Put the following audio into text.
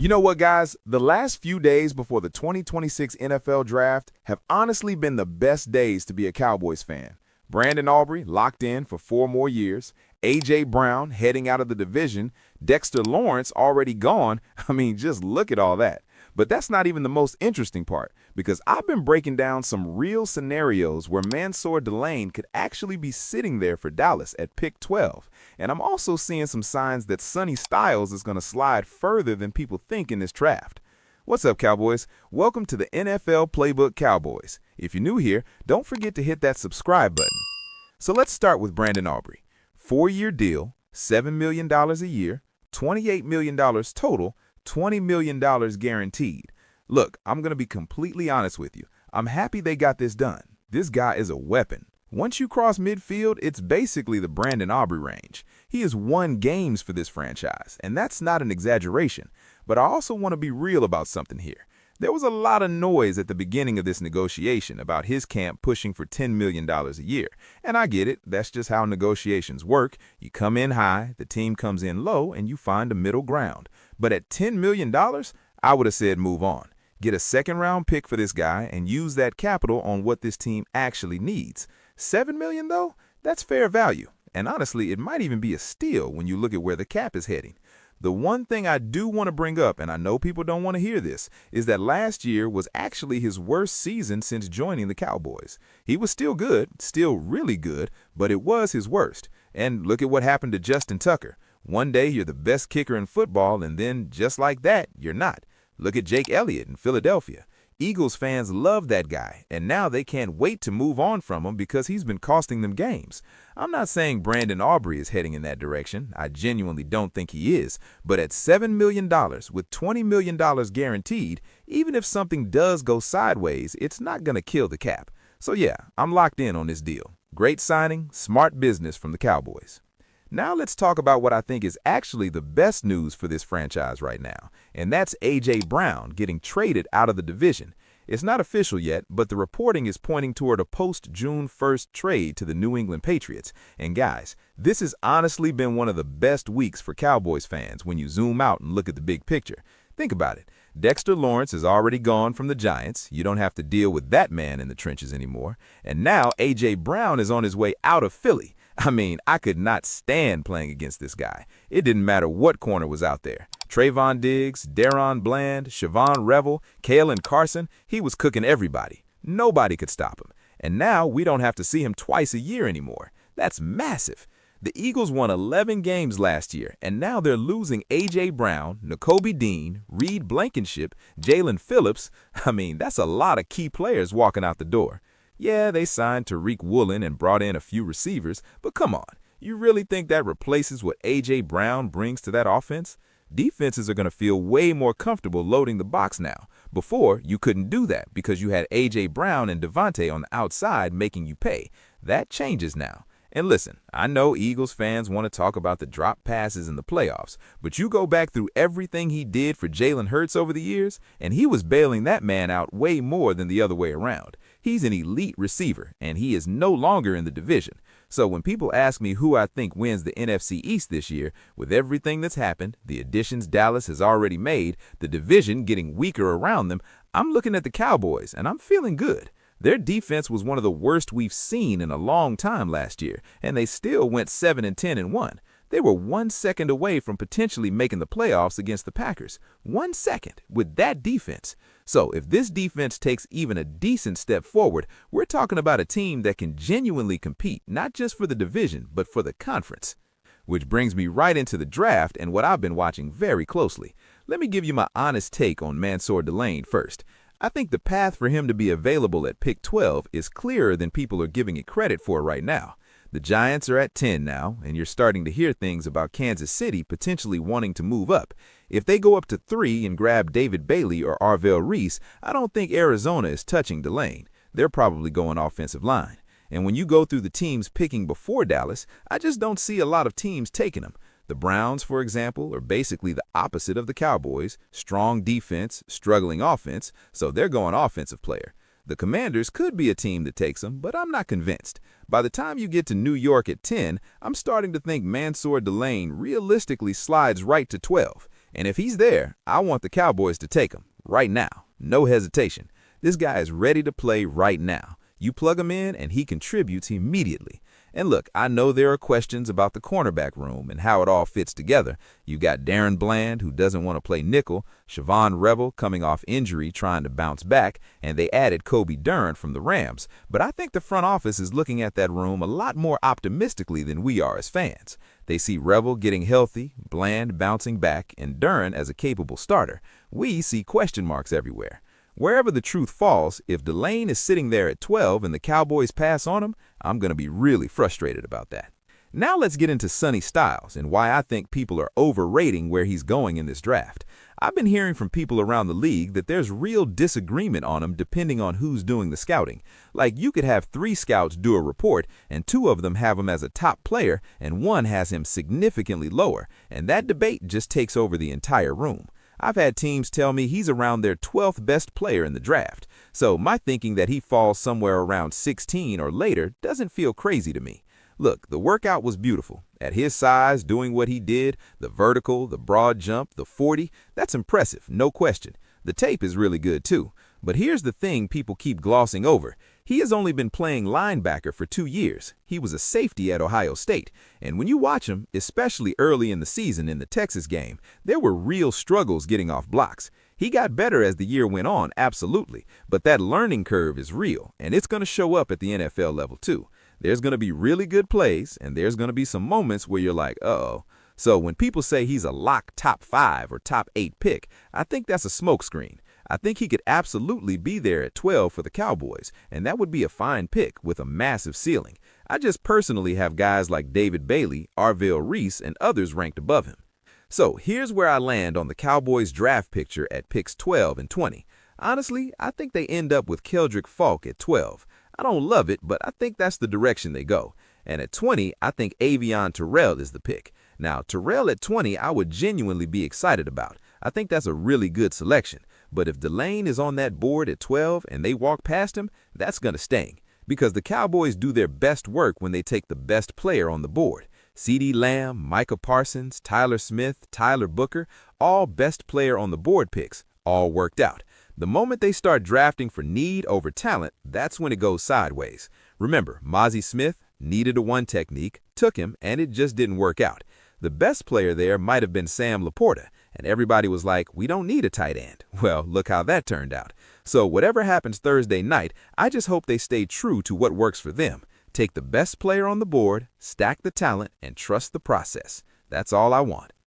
You know what, guys? The last few days before the 2026 NFL Draft have honestly been the best days to be a Cowboys fan. Brandon Aubrey locked in for 4 more years, A.J. Brown heading out of the division, Dexter Lawrence already gone. I mean, just look at all that. But that's not even the most interesting part, because I've been breaking down some real scenarios where Mansoor Delane could actually be sitting there for Dallas at pick 12. And I'm also seeing some signs that Sonny Styles is going to slide further than people think in this draft. What's up, Cowboys? Welcome to the NFL Playbook Cowboys. If you're new here, don't forget to hit that subscribe button. So let's start with Brandon Aubrey. 4-year deal, $7 million a year, $28 million total, $20 million guaranteed. Look, I'm going to be completely honest with you. I'm happy they got this done. This guy is a weapon. Once you cross midfield, it's basically the Brandon Aubrey range. He has won games for this franchise, and that's not an exaggeration. But I also want to be real about something here. There was a lot of noise at the beginning of this negotiation about his camp pushing for $10 million a year. And I get it. That's just how negotiations work. You come in high, the team comes in low, and you find a middle ground. But at $10 million, I would have said move on. Get a second-round pick for this guy and use that capital on what this team actually needs. $7 million, though? That's fair value. And honestly, it might even be a steal when you look at where the cap is heading. The one thing I do want to bring up, and I know people don't want to hear this, is that last year was actually his worst season since joining the Cowboys. He was still good, still really good, but it was his worst. And look at what happened to Justin Tucker. One day you're the best kicker in football, and then just like that, you're not. Look at Jake Elliott in Philadelphia. Eagles fans love that guy, and now they can't wait to move on from him because he's been costing them games. I'm not saying Brandon Aubrey is heading in that direction. I genuinely don't think he is. But at $7 million with $20 million guaranteed, even if something does go sideways, it's not going to kill the cap. So yeah, I'm locked in on this deal. Great signing, smart business from the Cowboys. Now let's talk about what I think is actually the best news for this franchise right now, and that's A.J. Brown getting traded out of the division. It's not official yet, but the reporting is pointing toward a post-June 1st trade to the New England Patriots. And guys, this has honestly been one of the best weeks for Cowboys fans when you zoom out and look at the big picture. Think about it. Dexter Lawrence is already gone from the Giants. You don't have to deal with that man in the trenches anymore. And now A.J. Brown is on his way out of Philly. I mean, I could not stand playing against this guy. It didn't matter what corner was out there. Trayvon Diggs, Deron Bland, Siobhan Revel, Kalen Carson, he was cooking everybody. Nobody could stop him. And now we don't have to see him twice a year anymore. That's massive. The Eagles won 11 games last year, and now they're losing A.J. Brown, Nakobe Dean, Reed Blankenship, Jalen Phillips. I mean, that's a lot of key players walking out the door. Yeah, they signed Tariq Woolen and brought in a few receivers, but come on, you really think that replaces what A.J. Brown brings to that offense? Defenses are going to feel way more comfortable loading the box now. Before, you couldn't do that because you had A.J. Brown and Devontae on the outside making you pay. That changes now. And listen, I know Eagles fans want to talk about the drop passes in the playoffs, but you go back through everything he did for Jalen Hurts over the years, and he was bailing that man out way more than the other way around. He's an elite receiver, and he is no longer in the division. So when people ask me who I think wins the NFC East this year, with everything that's happened, the additions Dallas has already made, the division getting weaker around them, I'm looking at the Cowboys, and I'm feeling good. Their defense was one of the worst we've seen in a long time last year, and they still went 7-10-1. They were 1 second away from potentially making the playoffs against the Packers. 1 second with that defense. So if this defense takes even a decent step forward, we're talking about a team that can genuinely compete, not just for the division, but for the conference. Which brings me right into the draft and what I've been watching very closely. Let me give you my honest take on Mansour Delane first. I think the path for him to be available at pick 12 is clearer than people are giving it credit for right now. The Giants are at 10 now, and you're starting to hear things about Kansas City potentially wanting to move up. If they go up to 3 and grab David Bailey or Arvell Reese, I don't think Arizona is touching Delane. They're probably going offensive line. And when you go through the teams picking before Dallas, I just don't see a lot of teams taking them. The Browns, for example, are basically the opposite of the Cowboys. Strong defense, struggling offense, so they're going offensive player. The Commanders could be a team that takes them, but I'm not convinced. By the time you get to New York at 10, I'm starting to think Mansoor Delane realistically slides right to 12. And if he's there, I want the Cowboys to take him, right now. No hesitation. This guy is ready to play right now. You plug him in and he contributes immediately. And look, I know there are questions about the cornerback room and how it all fits together. You got Darren Bland, who doesn't want to play nickel, Siobhan Rebel coming off injury trying to bounce back, and they added Kobe Durant from the Rams. But I think the front office is looking at that room a lot more optimistically than we are as fans. They see Rebel getting healthy, Bland bouncing back, and Durant as a capable starter. We see question marks everywhere. Wherever the truth falls, if Delane is sitting there at 12 and the Cowboys pass on him, I'm going to be really frustrated about that. Now let's get into Sonny Styles and why I think people are overrating where he's going in this draft. I've been hearing from people around the league that there's real disagreement on him depending on who's doing the scouting. Like you could have 3 scouts do a report and 2 of them have him as a top player and 1 has him significantly lower, and that debate just takes over the entire room. I've had teams tell me he's around their 12th best player in the draft, so my thinking that he falls somewhere around 16 or later doesn't feel crazy to me. Look, the workout was beautiful. At his size, doing what he did, the vertical, the broad jump, the 40, that's impressive, no question. The tape is really good too. But here's the thing people keep glossing over. He has only been playing linebacker for 2 years. He was a safety at Ohio State. And when you watch him, especially early in the season in the Texas game, there were real struggles getting off blocks. He got better as the year went on, absolutely. But that learning curve is real, and it's going to show up at the NFL level too. There's going to be really good plays, and there's going to be some moments where you're like, uh-oh. So when people say he's a lock top 5 or top 8 pick, I think that's a smokescreen. I think he could absolutely be there at 12 for the Cowboys, and that would be a fine pick with a massive ceiling. I just personally have guys like David Bailey, Arvell Reese, and others ranked above him. So here's where I land on the Cowboys draft picture at picks 12 and 20. Honestly, I think they end up with Keldrick Falk at 12. I don't love it, but I think that's the direction they go. And at 20, I think Avion Terrell is the pick. Now, Terrell at 20, I would genuinely be excited about. I think that's a really good selection. But if Delane is on that board at 12 and they walk past him, that's going to sting. Because the Cowboys do their best work when they take the best player on the board. CeeDee Lamb, Micah Parsons, Tyler Smith, Tyler Booker, all best player on the board picks, all worked out. The moment they start drafting for need over talent, that's when it goes sideways. Remember, Mozzie Smith needed a 1 technique, took him, and it just didn't work out. The best player there might have been Sam Laporta, and everybody was like, we don't need a tight end. Well, look how that turned out. So whatever happens Thursday night, I just hope they stay true to what works for them. Take the best player on the board, stack the talent, and trust the process. That's all I want.